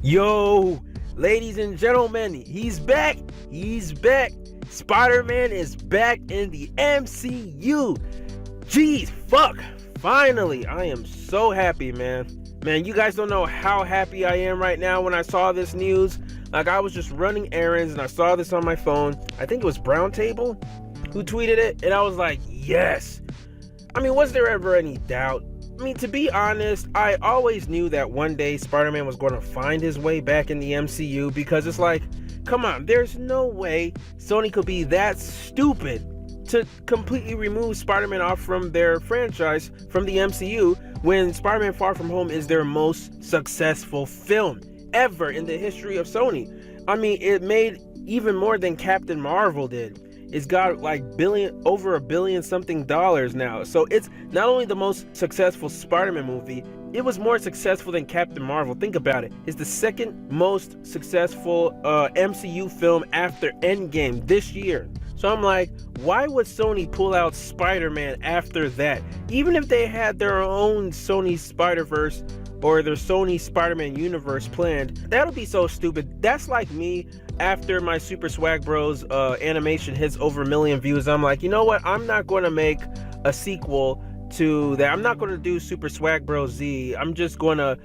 Yo, ladies and gentlemen, he's back. He's back. Spider-Man is back in the MCU. Jeez, fuck. Finally, I am so happy, man. Man, you guys don't know how happy I am right now when I saw this news. Like, I was just running errands and I saw this on my phone. I think it was Brown Table who tweeted it, and I was like, yes. I mean, was there ever any doubt? I mean, to be honest, I always knew that one day Spider-Man was going to find his way back in the MCU, because it's like, come on, there's no way Sony could be that stupid to completely remove Spider-Man off from their franchise, from the MCU, when Spider-Man Far From Home is their most successful film ever in the history of Sony. I mean, it made even more than Captain Marvel did. It's got like over $1 billion something now. So it's not only the most successful Spider-Man movie, it was more successful than Captain Marvel. Think about it. It's the second most successful MCU film after Endgame this year. So I'm like, why would Sony pull out Spider-Man after that? Even if they had their own Sony Spider-Verse or their Sony Spider-Man universe planned, that'll be so stupid. That's like me after my Super Swag Bros animation hits over 1 million views. I'm like, you know what? I'm not going to make a sequel to that. I'm not going to do Super Swag Bros Z. I'm just going to,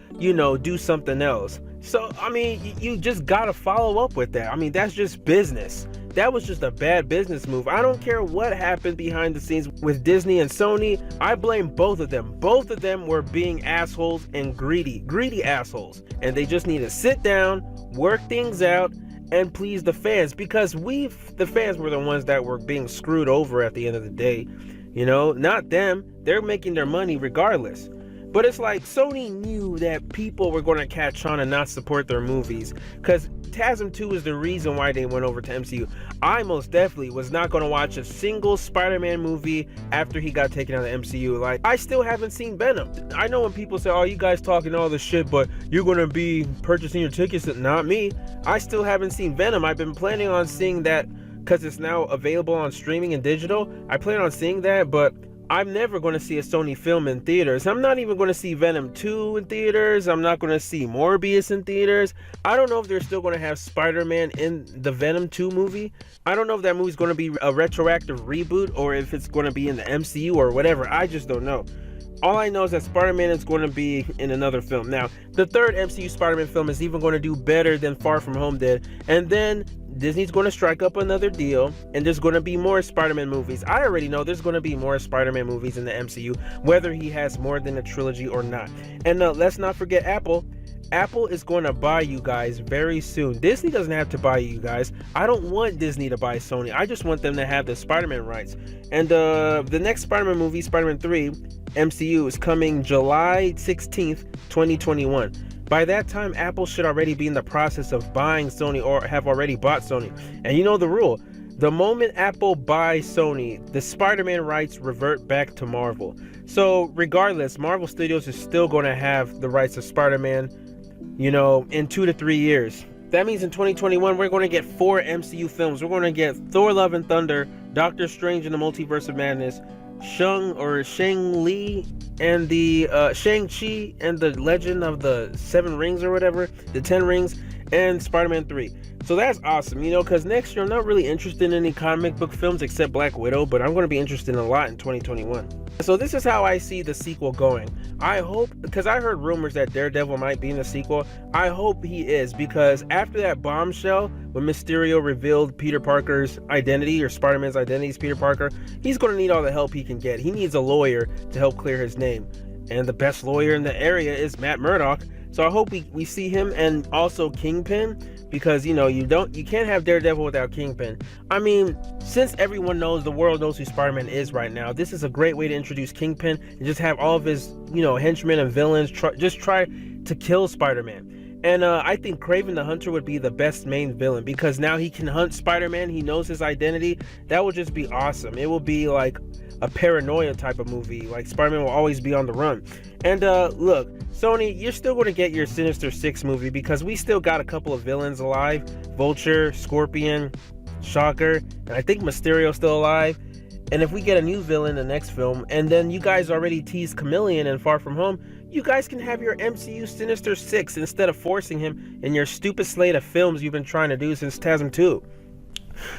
do something else. So, I mean, you just got to follow up with that. I mean, that's just business. That was just a bad business move. I don't care what happened behind the scenes with Disney and Sony. I blame both of them. Both of them were being assholes and greedy assholes. And they just need to sit down, work things out, and please the fans, because the fans were the ones that were being screwed over at the end of the day. Not them. They're making their money regardless. But it's like Sony knew that people were going to catch on and not support their movies, because TASM 2 is the reason why they went over to MCU. I most definitely was not going to watch a single Spider-Man movie after he got taken out of the MCU. Like, I still haven't seen Venom. I know when people say, oh, you guys talking all this shit, but you're going to be purchasing your tickets. Not me. I still haven't seen Venom. I've been planning on seeing that because it's now available on streaming and digital. I plan on seeing that, but I'm never going to see a Sony film in theaters. I'm not even going to see Venom 2 in theaters. I'm not going to see Morbius in theaters. I don't know if they're still going to have Spider-Man in the Venom 2 movie. I don't know if that movie's going to be a retroactive reboot or if it's going to be in the MCU or whatever. I just don't know. All I know is that Spider-Man is going to be in another film. Now, the third MCU Spider-Man film is even going to do better than Far From Home did. And then Disney's going to strike up another deal, and there's going to be more Spider-Man movies. I already know there's going to be more Spider-Man movies in the MCU, whether he has more than a trilogy or not. And let's not forget Apple. Apple is going to buy you guys very soon. Disney doesn't have to buy you guys. I don't want Disney to buy Sony. I just want them to have the Spider-Man rights. And the next Spider-Man movie, Spider-Man 3 MCU, is coming July 16th, 2021. By that time, Apple should already be in the process of buying Sony or have already bought Sony. And you know the rule. The moment Apple buys Sony, the Spider-Man rights revert back to Marvel. So regardless, Marvel Studios is still going to have the rights of Spider-Man, in 2 to 3 years. That means in 2021, we're going to get 4 MCU films. We're going to get Thor: Love and Thunder, Doctor Strange in the Multiverse of Madness, Shang-Li and the Shang-Chi and the Legend of the 7 Rings or whatever, the 10 Rings, and Spider-Man 3. So that's awesome, because next year I'm not really interested in any comic book films except Black Widow, but I'm going to be interested in a lot in 2021. So this is how I see the sequel going. I hope, because I heard rumors that Daredevil might be in the sequel. I hope he is, because after that bombshell, when Mysterio revealed Peter Parker's identity, or Spider-Man's identity is Peter Parker, he's going to need all the help he can get. He needs a lawyer to help clear his name. And the best lawyer in the area is Matt Murdock. So I hope we see him, and also Kingpin, because you can't have Daredevil without Kingpin. I mean, since everyone knows, the world knows who Spider-Man is right now, this is a great way to introduce Kingpin and just have all of his henchmen and villains try to kill Spider-Man. And I think Kraven the Hunter would be the best main villain, because now he can hunt Spider-Man. He knows his identity. That would just be awesome. It will be like a paranoia type of movie. Like, Spider-Man will always be on the run. And look, Sony, you're still going to get your Sinister Six movie, because we still got a couple of villains alive. Vulture, Scorpion, Shocker, and I think Mysterio's still alive. And if we get a new villain in the next film, and then you guys already teased Chameleon in Far From Home, you guys can have your MCU Sinister Six instead of forcing him in your stupid slate of films you've been trying to do since TASM 2.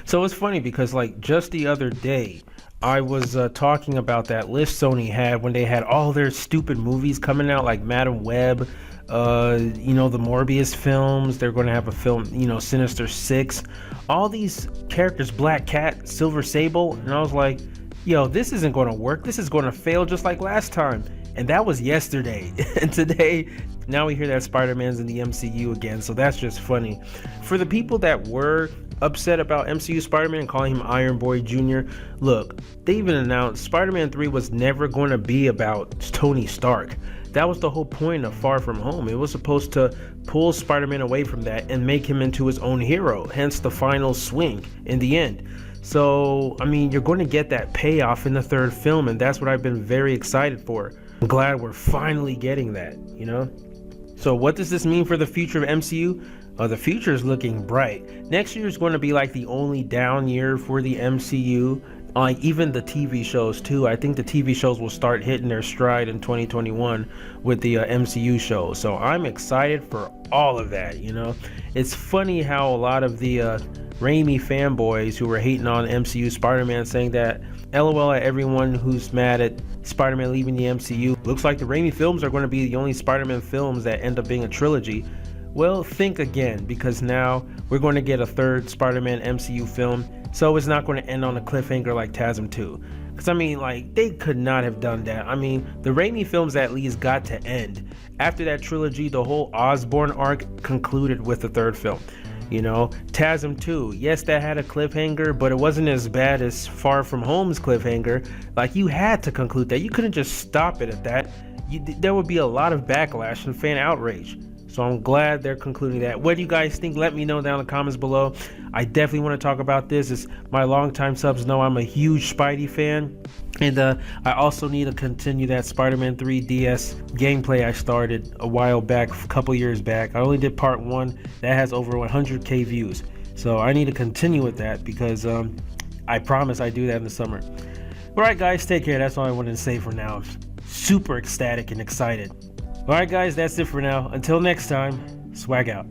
So it's funny because like just the other day, I was talking about that list Sony had when they had all their stupid movies coming out, like Madam Web, the Morbius films. They're going to have a film, Sinister Six, all these characters, Black Cat, Silver Sable, and I was like, yo, this isn't going to work. This is going to fail just like last time. And that was yesterday. And today, now we hear that Spider-Man's in the MCU again. So that's just funny. For the people that were upset about MCU Spider-Man and calling him Iron Boy Jr., look, they even announced Spider-Man 3 was never going to be about Tony Stark. That was the whole point of Far From Home. It was supposed to pull Spider-Man away from that and make him into his own hero, hence the final swing in the end. So, I mean, you're going to get that payoff in the third film, and that's what I've been very excited for. I'm glad we're finally getting that, So what does this mean for the future of MCU? The future is looking bright. Next year is going to be like the only down year for the MCU. Even the TV shows too. I think the TV shows will start hitting their stride in 2021 with the MCU shows. So I'm excited for all of that, It's funny how a lot of the Raimi fanboys who were hating on MCU Spider-Man saying that LOL at everyone who's mad at Spider-Man leaving the MCU. Looks like the Raimi films are going to be the only Spider-Man films that end up being a trilogy. Well, think again, because now we're going to get a third Spider-Man MCU film, so it's not going to end on a cliffhanger like TASM 2. Because, they could not have done that. The Raimi films at least got to end. After that trilogy, the whole Osborn arc concluded with the third film. TASM 2, yes, that had a cliffhanger, but it wasn't as bad as Far From Home's cliffhanger. You had to conclude that. You couldn't just stop it at that. There would be a lot of backlash and fan outrage. So I'm glad they're concluding that. What do you guys think? Let me know down in the comments below. I definitely want to talk about this. As my longtime subs know, I'm a huge Spidey fan. And I also need to continue that Spider-Man 3 DS gameplay I started a while back, a couple years back. I only did part 1. That has over 100k views. So I need to continue with that because I promise I do that in the summer. Alright guys, take care. That's all I wanted to say for now. I'm super ecstatic and excited. Alright guys, that's it for now. Until next time, swag out.